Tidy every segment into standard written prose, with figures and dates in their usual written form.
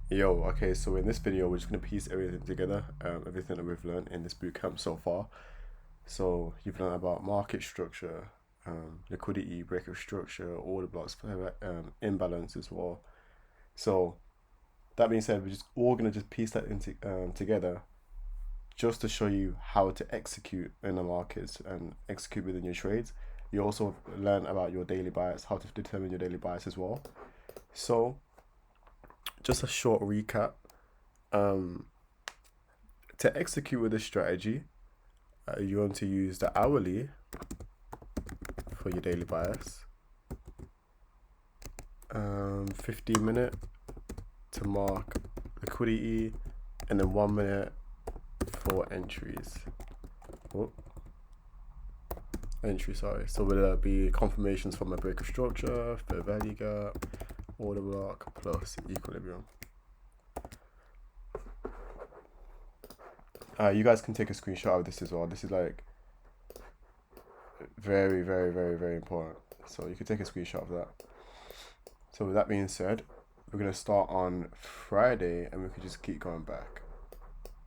Yo, okay, so in this video, we're just going to piece everything together, everything that we've learned in this bootcamp so far. So you've learned about market structure, liquidity, breaker structure, order blocks, imbalance as well. So that being said, we're just all going to just piece that into together just to show you how to execute in the markets and execute within your trades. You also learn about your daily bias, how to determine your daily bias as well. So just a short recap. Um, to execute with this strategy, you want to use the hourly for your daily bias, 15 minute to mark liquidity, and then 1 minute for entries. Oh, entry, sorry. So will there be confirmations from a breaker structure, fair value gap, order block, plus equilibrium. You guys can take a screenshot of this as well. This is like very, very, very, very important. So you can take a screenshot of that. So with that being said, we're gonna start on Friday, and we could just keep going back,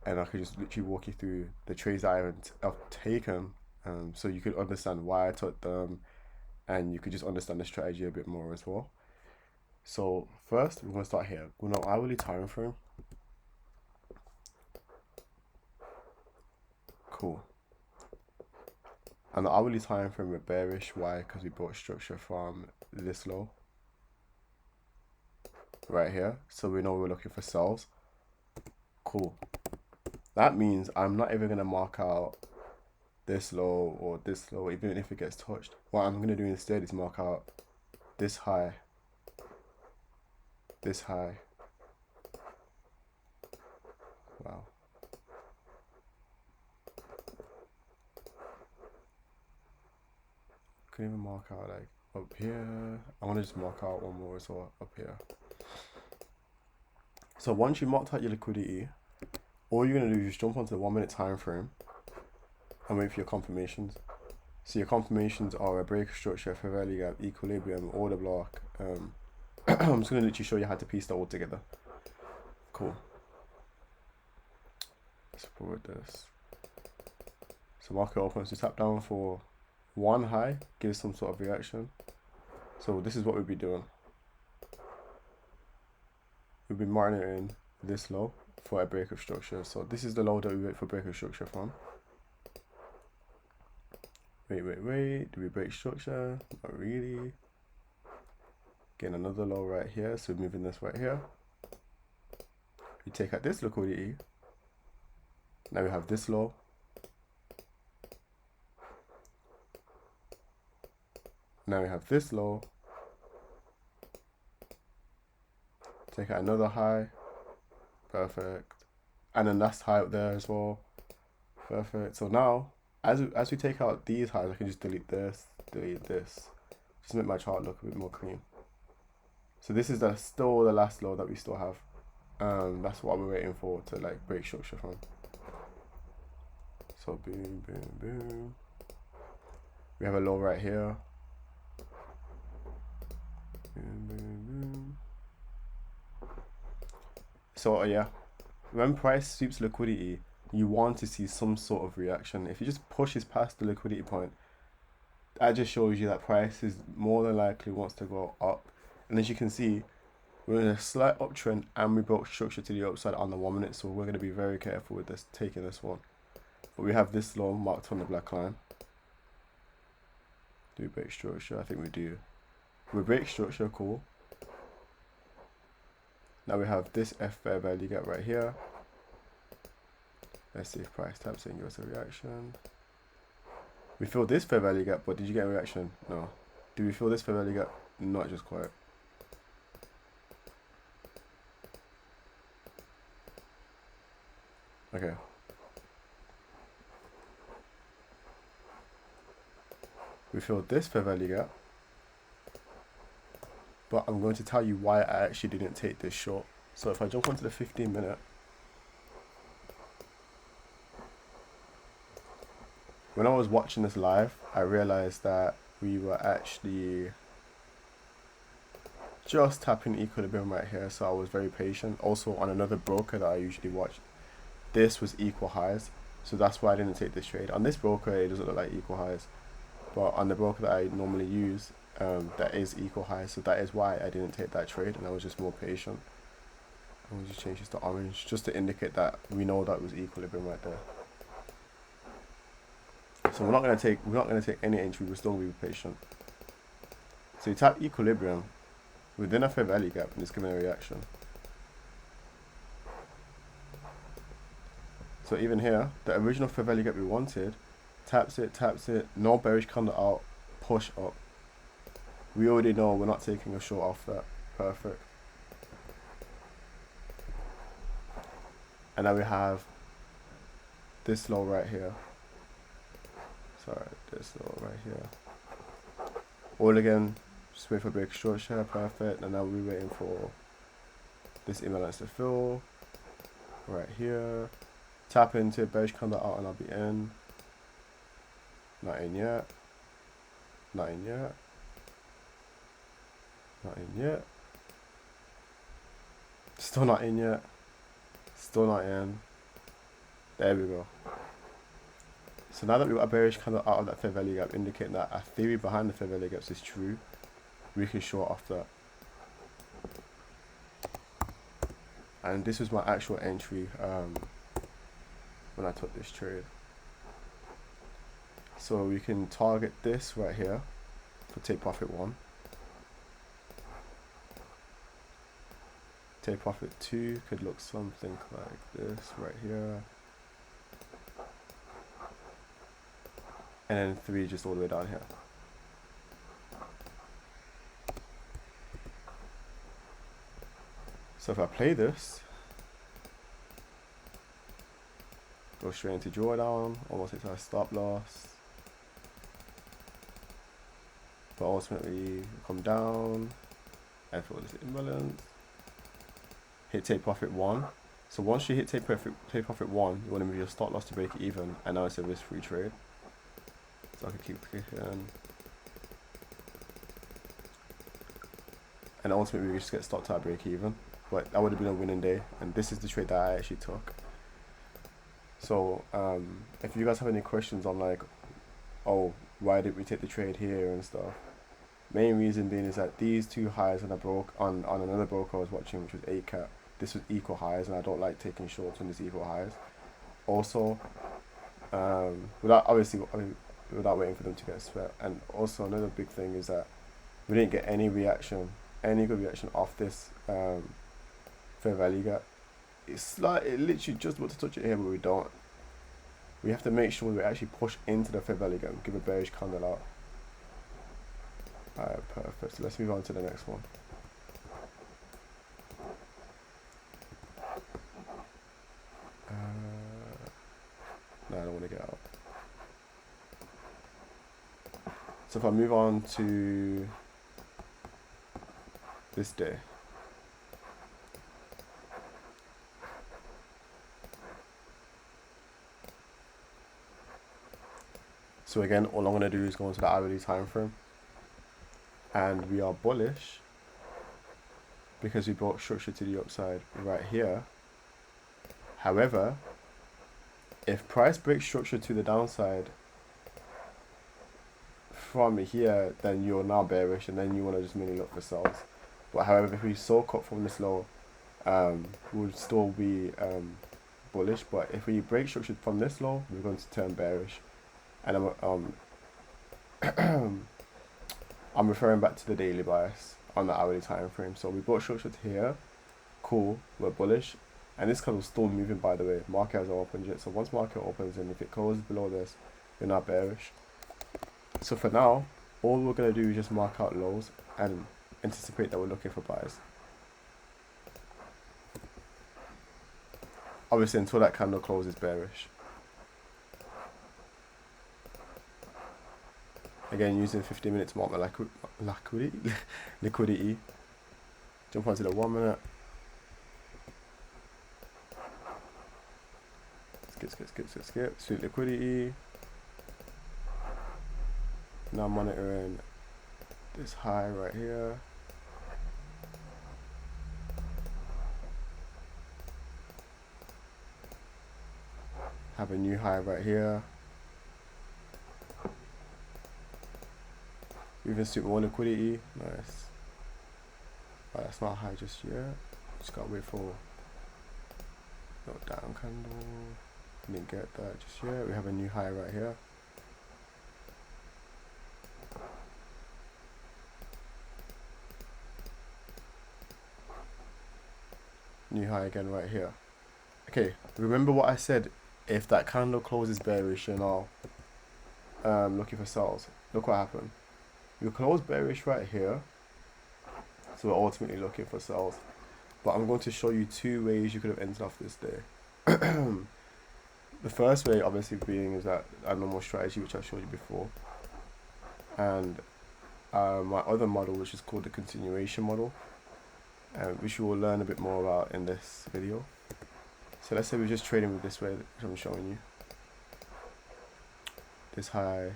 and I could just literally walk you through the trades I've taken, so you could understand why I took them, and you could just understand the strategy a bit more as well. So first, we're gonna start here. We're on hourly time frame. Cool. And the hourly time frame we're bearish. Why? Because we bought structure from this low right here. So we know we're looking for sells. Cool. That means I'm not even gonna mark out this low or this low, even if it gets touched. What I'm gonna do instead is mark out this high, this high. Wow. Couldn't even mark out like up here. I want to just mark out one more as well up here. So once you marked out your liquidity, all you're gonna do is just jump onto the 1 minute time frame and wait for your confirmations. So your confirmations are a breaker structure, fair value gap, equilibrium, order block. I'm just gonna literally show you how to piece that all together. Cool. Let's forward this. So market opens to tap down for one high, give some sort of reaction. So this is what we'll be doing. We'll be monitoring this low for a breaker structure. So this is the low that we wait for breaker structure from. Wait. Do we break structure? Not really. Getting another low right here. So we're moving this right here. We take out this liquidity. Now we have this low. Now we have this low. Take out another high. Perfect. And then that's high up there as well. Perfect. So now, as we take out these highs, I can just delete this. Just make my chart look a bit more clean. So this is still the last low that we still have. That's what we're waiting for to like break structure from. So boom, boom, boom. We have a low right here. Boom, boom, boom. So yeah, when price sweeps liquidity, you want to see some sort of reaction. If it just pushes past the liquidity point, that just shows you that price is more than likely wants to go up. And as you can see, we're in a slight uptrend and we broke structure to the upside on the 1 minute, so we're going to be very careful with this, taking this one. But we have this low marked on the black line. Do we break structure? I think we do. We break structure, cool. Now we have this F fair value gap right here. Let's see if price taps in, give us a reaction. We feel this fair value gap, but did you get a reaction? No. Do we feel this fair value gap? Not just quite. Okay. We feel this fair value gap, but I'm going to tell you why I actually didn't take this short. So if I jump onto the 15 minute, when I was watching this live, I realized that we were actually just tapping equilibrium right here, so I was very patient. Also on another broker that I usually watch, this was equal highs, so that's why I didn't take this trade. On this broker it doesn't look like equal highs, but on the broker that I normally use, that is equal highs, so that is why I didn't take that trade, and I was just more patient. And we'll just change this to orange just to indicate that we know that it was equilibrium right there. So we're not gonna take any entry, we're still gonna be patient. So you tap equilibrium within a fair value gap and it's giving a reaction. So even here, the original fair value gap we wanted, taps it, no bearish candle out, push up. We already know we're not taking a short off that. Perfect. And now we have this low right here. Sorry, this low right here. All again, just wait for a break structure, perfect. And now we're waiting for this imbalance to fill right here. Tap into it, bearish candle out, and I'll be in. Not in yet. Not in yet. Not in yet. Still not in yet. Still not in. There we go. So now that we've got a bearish candle out of that fair value gap, indicating that our theory behind the fair value gaps is true, we can short off that. And this was my actual entry when I took this trade. So we can target this right here for take profit 1. Take profit 2 could look something like this right here. And then 3 just all the way down here. So if I play this, go straight into drawdown, almost hits our stop loss. But ultimately come down and fill this imbalance. Hit take profit 1. So once you hit take profit 1, you want to move your stop loss to break even, and now it's a risk-free trade. So I can keep clicking. And ultimately we just get stopped at break even. But that would have been a winning day, and this is the trade that I actually took. So if you guys have any questions on like, oh, why did we take the trade here and stuff, main reason being is that these two highs on another broker I was watching, which was 8cap, this was equal highs, and I don't like taking shorts when there's equal highs. Also, without waiting for them to get swept. And also another big thing is that we didn't get any good reaction off this fair value gap. It's like it literally just about to touch it here, but we don't. We have to make sure we actually push into the fair value gap and give a bearish candle out. Alright, perfect. So let's move on to the next one. No, I don't want to get out. So if I move on to this day. So again, all I'm going to do is go into the hourly time frame. And we are bullish because we brought structure to the upside right here. However, if price breaks structure to the downside from here, then you're now bearish, and then you want to just mainly look for sells. But however, if we saw cut from this low, we'll still be bullish. But if we break structure from this low, we're going to turn bearish. And I'm referring back to the daily bias on the hourly time frame. So we brought structure to here, cool, we're bullish, and this candle's still moving, by the way. Market hasn't opened yet, so once market opens, and if it closes below this, we're not bearish. So for now, all we're gonna do is just mark out lows and anticipate that we're looking for buys. Obviously, until that candle closes bearish. Again, using 15 minutes to mark my liquidity. Jump onto the 1 minute. Skip. Sweet liquidity. Now I'm monitoring this high right here. have a new high right here. Even sweep more liquidity. Nice. But that's not high just yet. Just gotta wait for no down candle. Didn't get that just yet. We have a new high right here. New high again right here. Okay, remember what I said. If that candle closes bearish and all looking for sells, look what happened. We close bearish right here, so we're ultimately looking for sells. But I'm going to show you two ways you could have ended off this day. The first way obviously being is that our normal strategy, which I showed you before, and my other model, which is called the continuation model, which you will learn a bit more about in this video. So let's say we're just trading with this way, which I'm showing you. This high,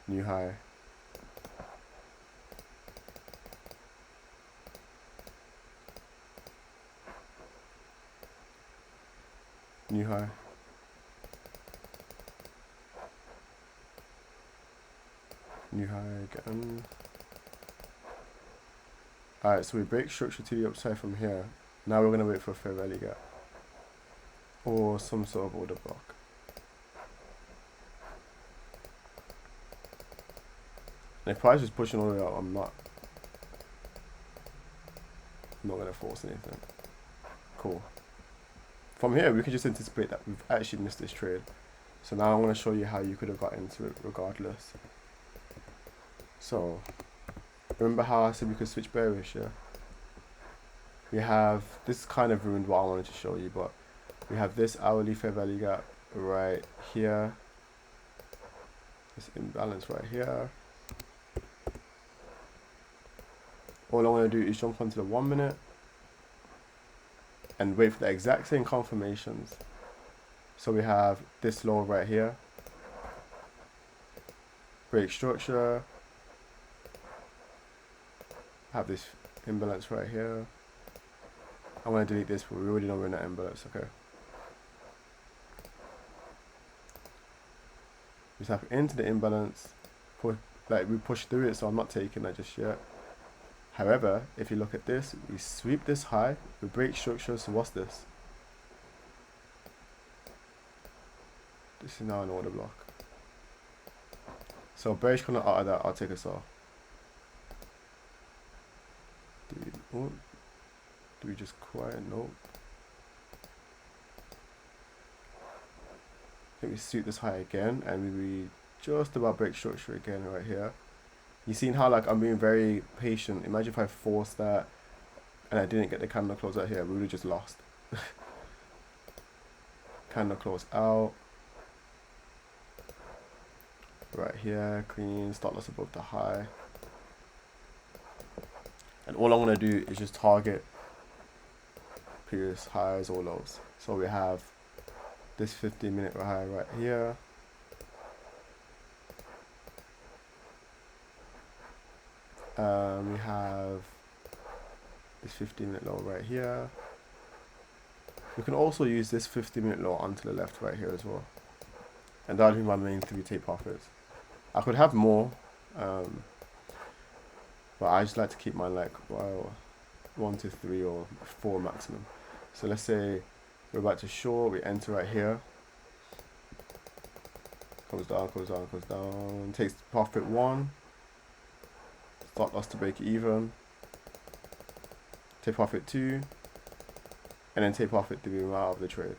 new high, new high, new high again. Alright, so we break structure to the upside from here. Now we're going to wait for a fair value gap or some sort of order block. And if price is pushing all the way up, I'm not going to force anything. Cool. From here, we can just anticipate that we've actually missed this trade. So now I'm going to show you how you could have got into it regardless. So, remember how I said we could switch bearish, yeah? We have, this kind of ruined what I wanted to show you, but we have this hourly fair value gap right here. This imbalance right here. All I'm going to do is jump onto the 1 minute and wait for the exact same confirmations. So we have this low right here, break structure, have this imbalance right here. I'm going to delete this, but we already know we're in that imbalance, okay? We tap into the imbalance, we push through it, so I'm not taking that just yet. However, if you look at this, we sweep this high, we break structure, so what's this? This is now an order block. So bearish coming out of that, I'll take a sell. Do we just quiet? Nope. I think we sweep this high again, and we just about break structure again right here. You seen how like I'm being very patient. Imagine if I forced that and I didn't get the candle close out here, we would have just lost. Candle close out. Right here, clean, stop loss above the high. And all I'm going to do is just target previous highs or lows. So we have this 15-minute high right here. We have this 15-minute low right here. We can also use this 15-minute low onto the left right here as well. And that'll be my main 3 take profits. I could have more, but I just like to keep mine like 1 to 3 or 4 maximum. So let's say we're about to short, we enter right here. Comes down, goes down, goes down. Takes profit 1. Stop loss to break even. Take profit 2. And then take profit 3 out of the trade.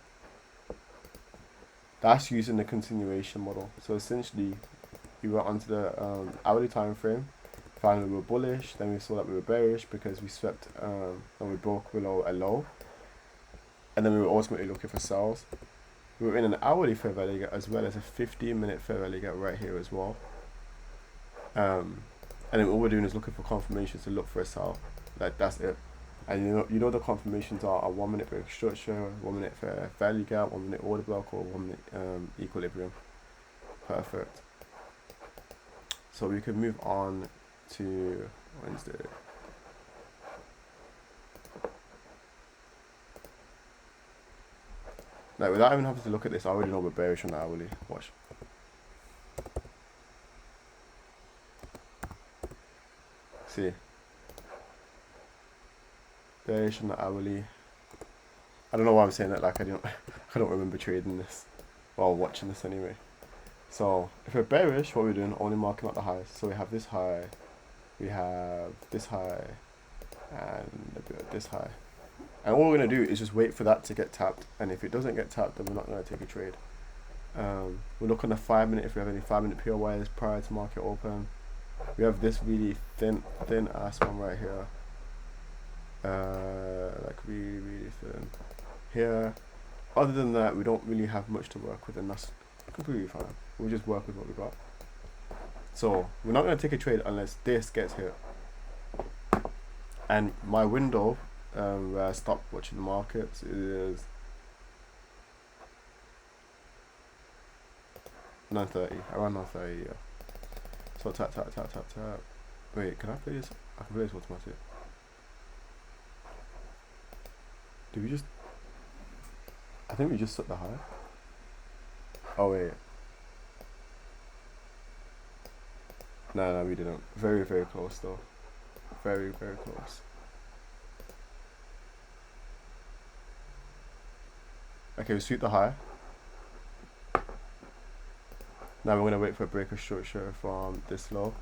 That's using the continuation model. So essentially, we went onto the hourly time frame. Finally, we were bullish. Then we saw that we were bearish because we swept and we broke below a low. And then we were ultimately looking for sells. We were in an hourly fair value gap as well as a 15-minute fair value gap right here as well. And then all we're doing is looking for confirmations to look for a sell. Like that's it. And you know the confirmations are a 1 minute break structure, 1 minute fair value gap, 1 minute order block, or 1 minute equilibrium. Perfect. So we can move on to Wednesday. Like without even having to look at this, I already know we're bearish on the hourly. Watch. See. Bearish on the hourly. I don't know why I'm saying that, like I don't I don't remember trading this. Well, watching this anyway. So if we're bearish, what we're doing, only marking out the highs. So we have this high, we have this high, and a bit of this high. And all we're going to do is just wait for that to get tapped. And if it doesn't get tapped, then we're not going to take a trade. We'll look on the 5 minute if we have any 5 minute POIs prior to market open. We have this really thin ass one right here. Like really thin. Here. Other than that, we don't really have much to work with, and that's completely fine. We'll just work with what we got. So we're not going to take a trade unless this gets hit. And my window where I stopped watching the markets is 9:30, around 9:30, yeah. So tap. Wait, can I play this? I can play this automatic. Did we just? I think we just set the high. Oh wait. No, we didn't. Very close though. Very close. Okay, we sweep the high. Now we're gonna wait for a break of structure from this low.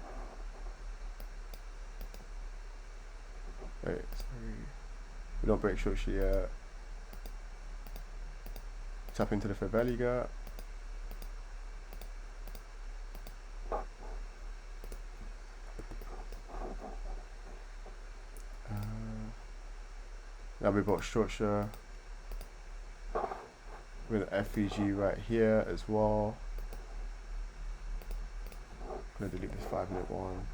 Wait, sorry. We don't break structure yet. Tap into the fair value gap. Now we got structure with FVG right here as well. I'm gonna delete this 5 minute one,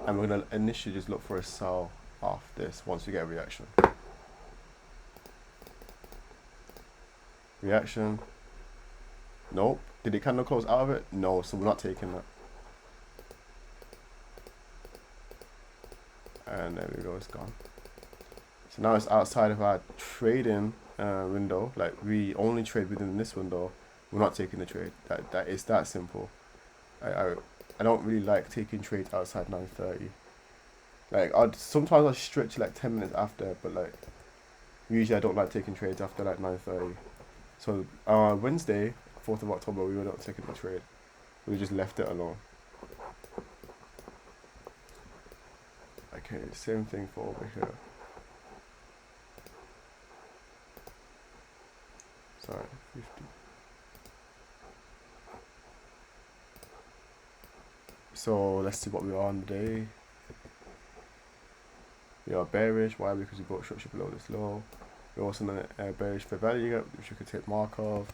and we're gonna initially just look for a sell off this once we get a reaction. Reaction. Nope. Did it candle close out of it? No, so we're not taking that. And there we go, it's gone. So now it's outside of our trading window. Like we only trade within this window. We're not taking the trade. That is that simple. I don't really like taking trades outside 9:30. Like sometimes I stretch like 10 minutes after, but like usually I don't like taking trades after like 9:30. So Wednesday, 4th of October, we were not taking the trade. We just left it alone. Okay, same thing for over here. Sorry, 50. So let's see what we are on the day. We are bearish. Why? Because we got structure below this low. We're also on a bearish fair value gap, which we could take mark of.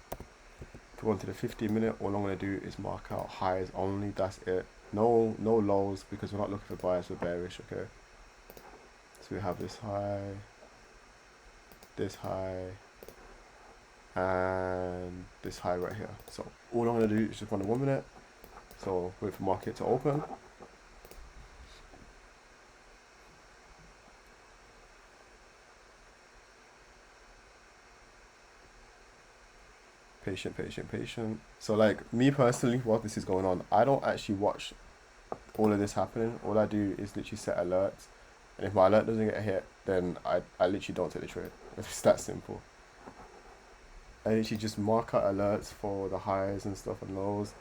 If we go into the 15 minute, all I'm going to do is mark out highs only. That's it. No lows, because we're not looking for buyers. We're bearish. Okay. So we have this high, and this high right here. So all I'm going to do is just run a 1 minute. So wait for market to open. Patient. So like me personally, while this is going on, I don't actually watch all of this happening. All I do is literally set alerts, and if my alert doesn't get hit, then I literally don't take the trade. It's that simple. I literally just mark out alerts for the highs and stuff and lows,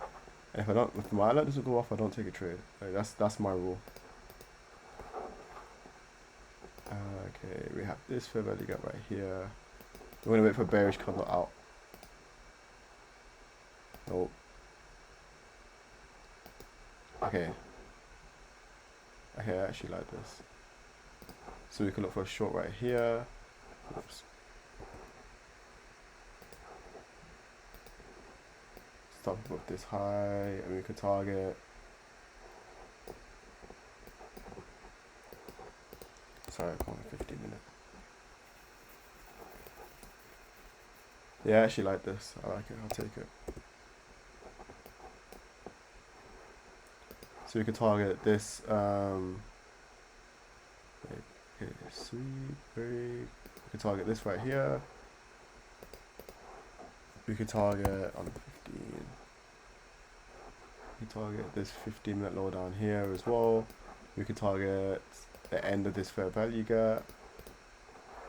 and if my alert doesn't go off, I don't take a trade. Like that's my rule. Okay, we have this fair value gap right here. We're gonna wait for bearish candle out. Nope. Okay, I actually like this. So we can look for a short right here. Oops. Stop above this high, and we could target. Sorry, I'm on 15 minutes. Yeah, I actually like this. I like it. I'll take it. So we can target this. Okay, sweep break. We can target this right here. We could target on 15. We target this 15-minute low down here as well. We could target the end of this fair value gap,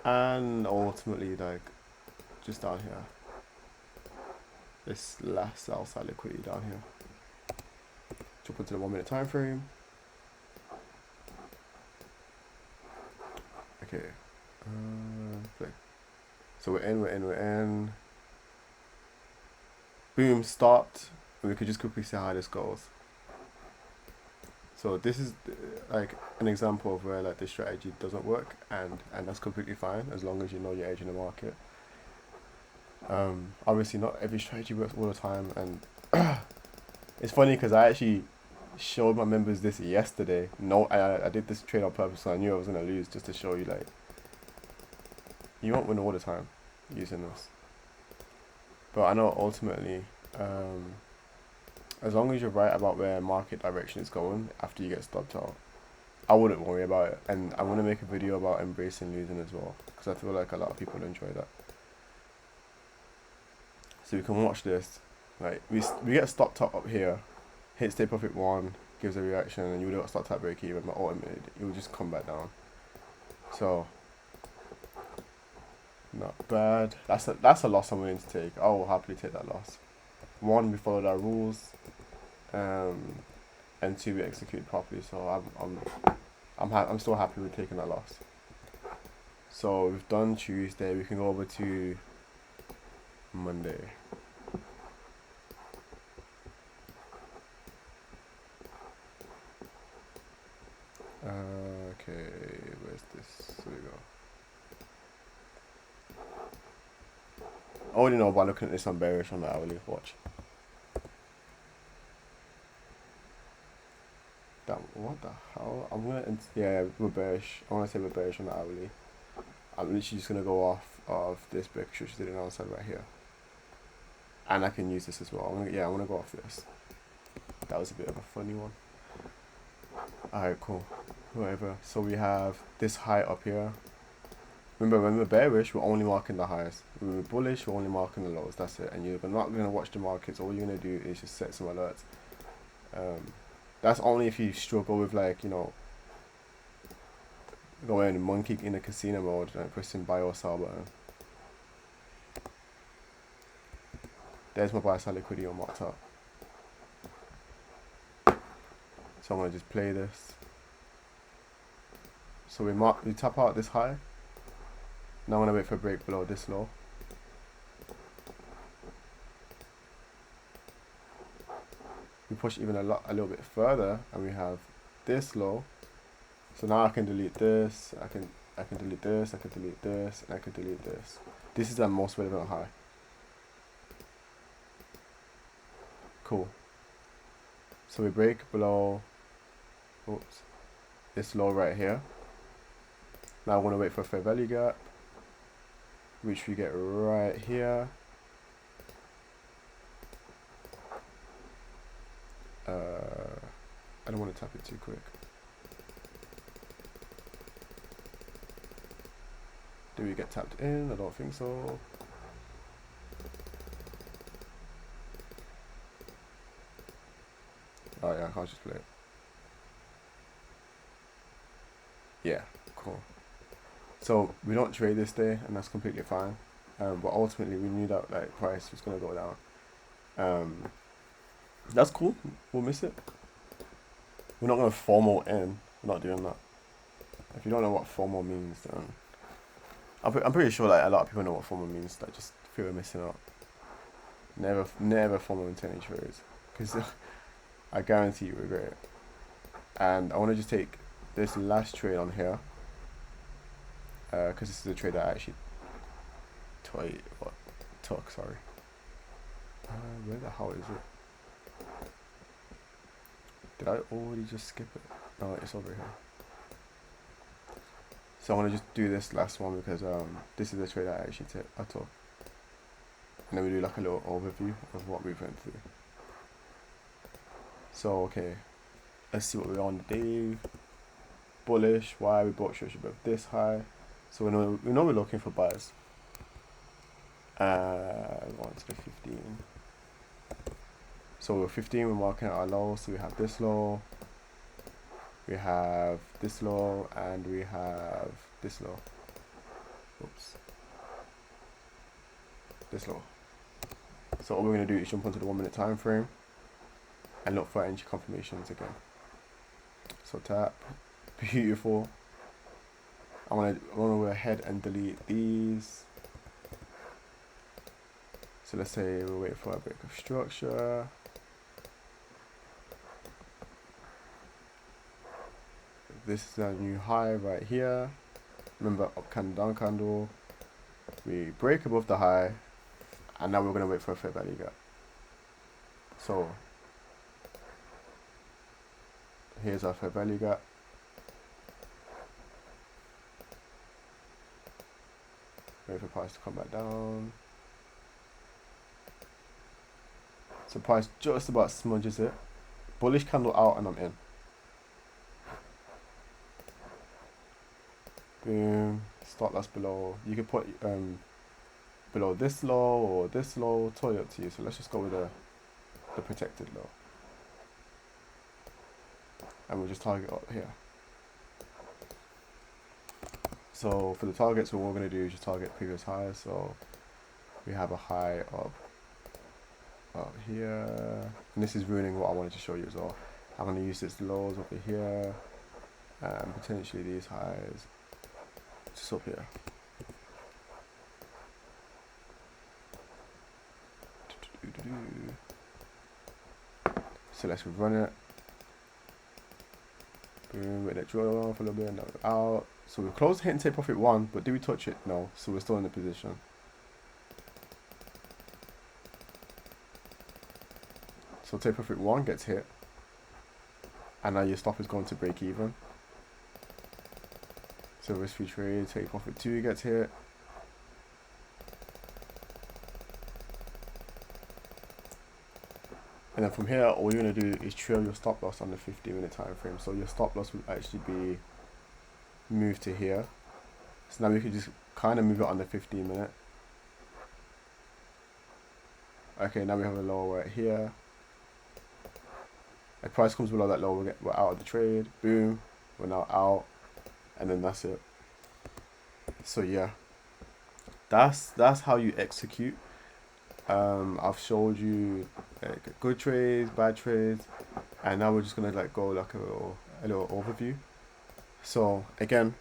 and ultimately like just down here, this last sell side liquidity down here. Jump into the 1 minute time frame. Okay, play. So we're in. Boom, stopped. And we could just quickly see how this goes. So this is like an example of where like this strategy doesn't work, and that's completely fine as long as you know your edge in the market. Obviously not every strategy works all the time, and it's funny because I actually showed my members this yesterday. No, I did this trade on purpose, so I knew I was gonna lose, just to show you like you won't win all the time using this. But I know ultimately, as long as you're right about where market direction is going after you get stopped out, I wouldn't worry about it. And I want to make a video about embracing losing as well, because I feel like a lot of people enjoy that. So you can watch this. Like we get stopped up here, hits take profit 1, gives a reaction, and you would have stopped at break even, but ultimately it will just come back down. So not bad. That's a loss I'm willing to take. I will happily take that loss. 1, we followed our rules, and 2, we executed properly. So I'm still happy with taking that loss. So we've done Tuesday. We can go over to Monday. Okay, where's this? Here we go. I already know by looking at this, I'm bearish on the hourly. Watch. What the hell? Yeah, we're bearish. I want to say we're bearish on the hourly. I'm literally just gonna go off of this break, which did an outside right here, and I can use this as well. I'm gonna go off this. That was a bit of a funny one. Alright, cool. Whatever. So we have this high up here. Remember, when we're bearish, we're only marking the highs. When we're bullish, we're only marking the lows. That's it. And you're not gonna watch the markets. All you're gonna do is just set some alerts. That's only if you struggle with, like, you know, going monkey in a casino mode and pressing buy or sell button. There's my buy side liquidity on marked up. So I'm gonna just play this. So we tap out this high. Now I'm gonna wait for a break below this low. We push even a little bit further, and we have this low. So now I can delete this. I can delete this. I can delete this, and I can delete this. This is the most relevant high. Cool. So we break below. Oops. This low right here. Now I want to wait for a fair value gap, which we get right here. I don't want to tap it too quick. Do we get tapped in? I don't think so. Oh yeah, I'll just play it. Yeah, cool. So we don't trade this day, and that's completely fine. But ultimately we knew that like price was gonna go down. That's cool. We'll miss it. We're not gonna FOMO in. We're not doing that. If you don't know what FOMO means, then I'm pretty sure like a lot of people know what FOMO means. That just fear of missing out. Never FOMO into any trades, because I guarantee you regret it. And I want to just take this last trade on here, because this is a trade that I actually took. Sorry. Where the hell is it? Did I already just skip it? No, it's over here. So I want to just do this last one because this is the trade I actually took. And then we do like a little overview of what we went through. So okay, let's see what we're on today. Bullish. Why we bought short above this high? So we know we're looking for buyers. Go on to the 15. So with 15, we're marking our low. So we have this low, we have this low, and we have this low. Oops. This low. So all we're going to do is jump onto the 1 minute time frame and look for entry confirmations again. So tap, beautiful. I want to go ahead and delete these. So let's say we'll wait for a break of structure. This is our new high right here. Remember, up candle, down candle. We break above the high, and now we're going to wait for a fair value gap. So here's our fair value gap. Wait for price to come back down. So price just about smudges it. Bullish candle out and I'm in. Boom. Stop loss below. You can put below this low or this low. Totally up to you. So let's just go with the protected low. And we'll just target up here. So for the targets, what we're going to do is just target previous highs. So we have a high up here, and this is ruining what I wanted to show you as well. I'm going to use this lows over here and potentially these highs just up here. So let's run it. Boom, let it draw off a little bit and now we're out. So we're close to hitting take profit 1, but do we touch it? No, so we're still in the position. So take profit 1 gets hit, and now your stop is going to break even. So risk-free trade, take profit 2 gets hit. And then from here, all you're going to do is trail your stop loss on the 15-minute time frame. So your stop loss will actually be moved to here. So now we can just kind of move it on the 15-minute. Okay, now we have a low right here. If price comes below that low, we're out of the trade. Boom, we're now out, and then that's it. So yeah, that's how you execute. I've showed you good trades, bad trades, and now we're just gonna go like a little overview. So again,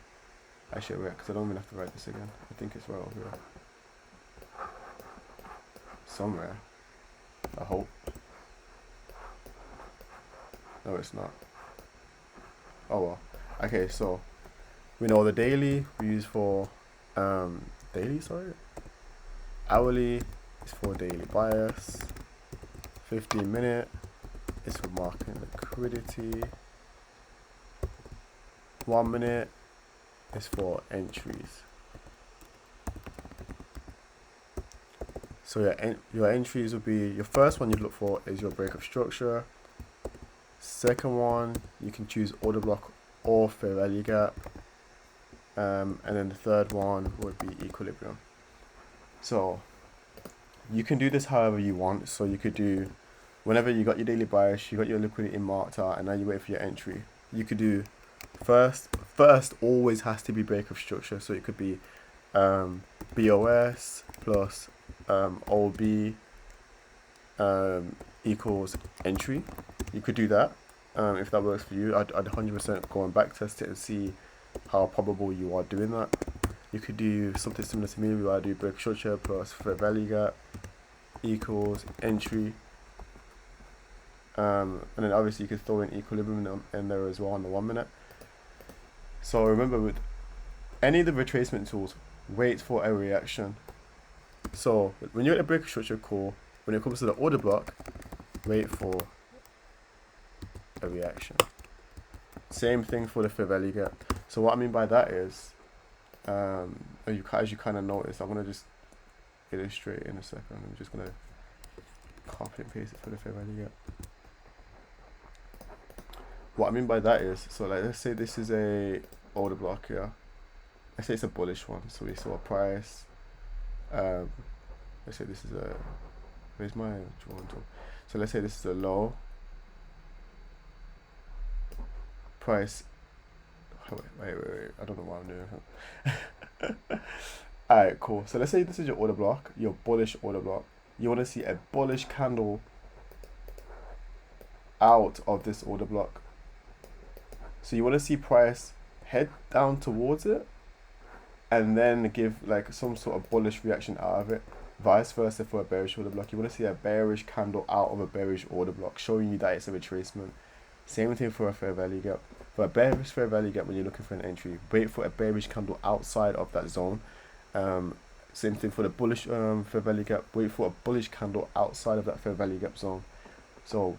actually wait, because I don't even have to write this again. I think it's right over here somewhere. I hope. No, it's not. Oh well. Okay, so we know the daily we use for hourly is for daily bias. 15-minute is for market liquidity. 1 minute is for entries. So your entries will be, your first one you'd look for is your break of structure. Second one, you can choose order block or fair value gap. And then the third one would be equilibrium. So you can do this however you want. So you could do, whenever you got your daily bias, you got your liquidity marked out, and now you wait for your entry. You could do first always has to be break of structure. So it could be BOS plus OB equals entry. You could do that if that works for you. I'd 100% go and back test it and see how probable you are doing that. You could do something similar to me where I do break structure plus fair value gap equals entry, and then obviously you could throw in equilibrium in there as well on the 1 minute. So remember, with any of the retracement tools, wait for a reaction. So when you're at a break structure call, when it comes to the order block, wait for a reaction. Same thing for the fair value gap. So what I mean by that is, as you kind of notice, I'm gonna just illustrate in a second. I'm just gonna copy and paste it for the fair value gap. What I mean by that is, so like let's say this is a order block here. Let's say it's a bullish one. So we saw a price let's say this is a, where's my drawing tool? So let's say this is a low price. Oh, wait, I don't know what I'm doing. Alright, cool. So let's say this is your order block, your bullish order block. You want to see a bullish candle out of this order block. So you want to see price head down towards it and then give like some sort of bullish reaction out of it. Vice versa for a bearish order block. You want to see a bearish candle out of a bearish order block, showing you that it's a retracement. Same thing for a fair value gap. For a bearish fair value gap, when you're looking for an entry, wait for a bearish candle outside of that zone. Same thing for the bullish fair value gap. Wait for a bullish candle outside of that fair value gap zone. So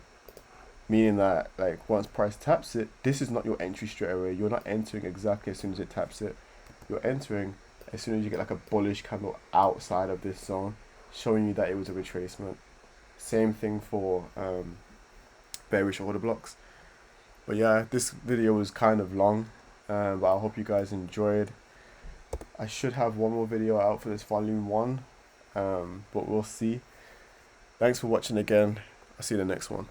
meaning that like once price taps it, this is not your entry straight away. You're not entering exactly as soon as it taps it. You're entering as soon as you get like a bullish candle outside of this zone, showing you that it was a retracement. Same thing for bearish order blocks. But yeah, this video was kind of long, but I hope you guys enjoyed. I should have one more video out for this volume 1, but we'll see. Thanks for watching again. I'll see you in the next one.